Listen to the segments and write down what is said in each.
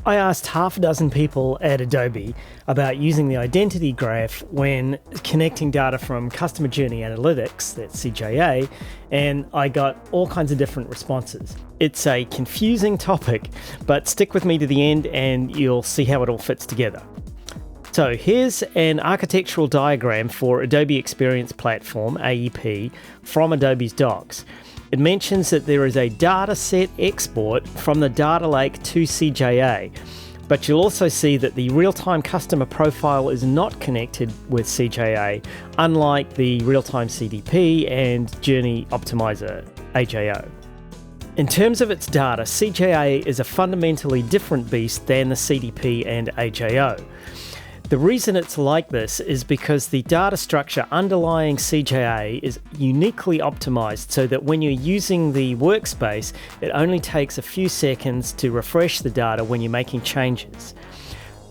I asked half a dozen people at Adobe about using the identity graph when connecting data from Customer Journey Analytics, that's CJA, and I got all kinds of different responses. It's a confusing topic, but stick with me to the end and you'll see how it all fits together. So here's an architectural diagram for Adobe Experience Platform, AEP, from Adobe's docs. It mentions that there is a dataset export from the data lake to CJA, but you'll also see that the real-time customer profile is not connected with CJA, unlike the real-time CDP and Journey Optimizer, AJO. In terms of its data, CJA is a fundamentally different beast than the CDP and AJO. The reason it's like this is because the data structure underlying CJA is uniquely optimized so that when you're using the workspace, it only takes a few seconds to refresh the data when you're making changes.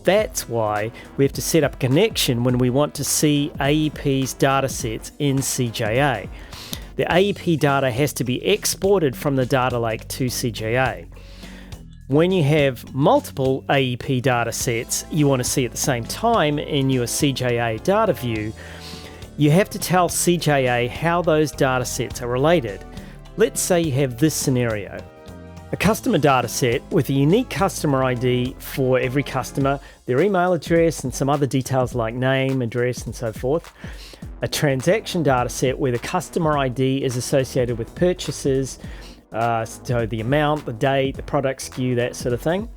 That's why we have to set up a connection when we want to see AEP's datasets in CJA. The AEP data has to be exported from the data lake to CJA. When you have multiple AEP data sets you want to see at the same time in your CJA data view, you have to tell CJA how those data sets are related. Let's say you have this scenario. A customer data set with a unique customer ID for every customer, their email address and some other details like name, address and so forth. A transaction data set where the customer ID is associated with purchases, so the amount, the date, the product SKU, that sort of thing.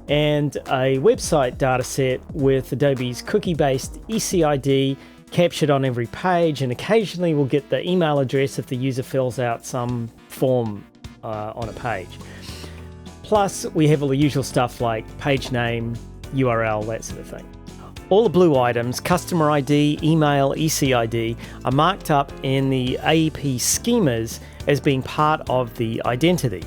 And a website data set with Adobe's cookie-based ECID captured on every page, and occasionally we'll get the email address if the user fills out some form on a page. Plus, we have all the usual stuff like page name, URL, that sort of thing. All the blue items, customer ID, email, ECID, are marked up in the AEP schemas as being part of the identity.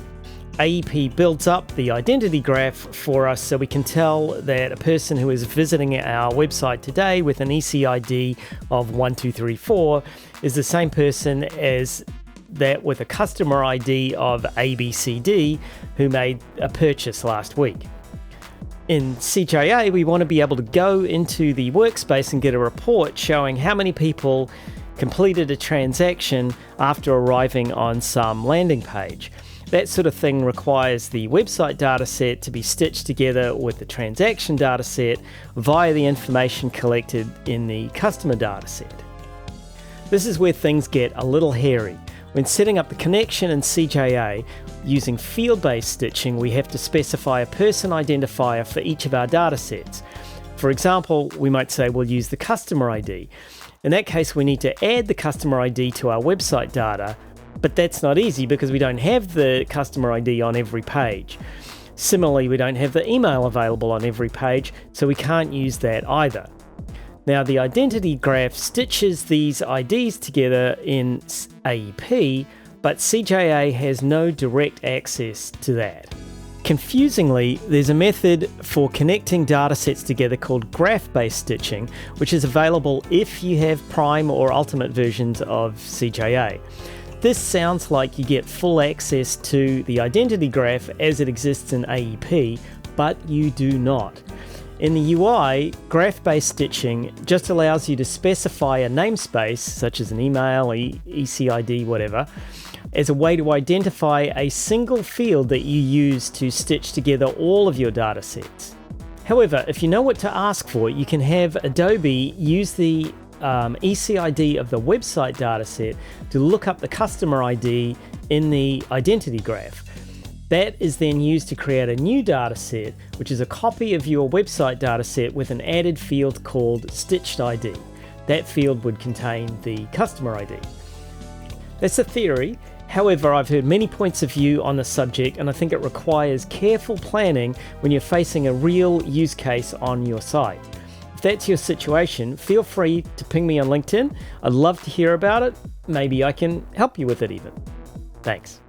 AEP builds up the identity graph for us so we can tell that a person who is visiting our website today with an ECID of 1234 is the same person as that with a customer ID of ABCD who made a purchase last week. In CJA, we want to be able to go into the workspace and get a report showing how many people completed a transaction after arriving on some landing page. That sort of thing requires the website dataset to be stitched together with the transaction dataset via the information collected in the customer dataset. This is where things get a little hairy. When setting up the connection in CJA, using field-based stitching, we have to specify a person identifier for each of our datasets. For example, we might say we'll use the customer ID. In that case, we need to add the customer ID to our website data, but that's not easy because we don't have the customer ID on every page. Similarly, we don't have the email available on every page, so we can't use that either. Now, the identity graph stitches these IDs together in AEP, but CJA has no direct access to that. Confusingly, there's a method for connecting datasets together called graph-based stitching, which is available if you have Prime or Ultimate versions of CJA. This sounds like you get full access to the identity graph as it exists in AEP, but you do not. In the UI, graph-based stitching just allows you to specify a namespace, such as an email, ECID, whatever, as a way to identify a single field that you use to stitch together all of your data sets. However, if you know what to ask for, you can have Adobe use the ECID of the website dataset to look up the customer ID in the identity graph. That is then used to create a new dataset, which is a copy of your website dataset with an added field called Stitched ID. That field would contain the customer ID. That's a theory. However, I've heard many points of view on the subject, and I think it requires careful planning when you're facing a real use case on your site. If that's your situation, feel free to ping me on LinkedIn. I'd love to hear about it. Maybe I can help you with it even. Thanks.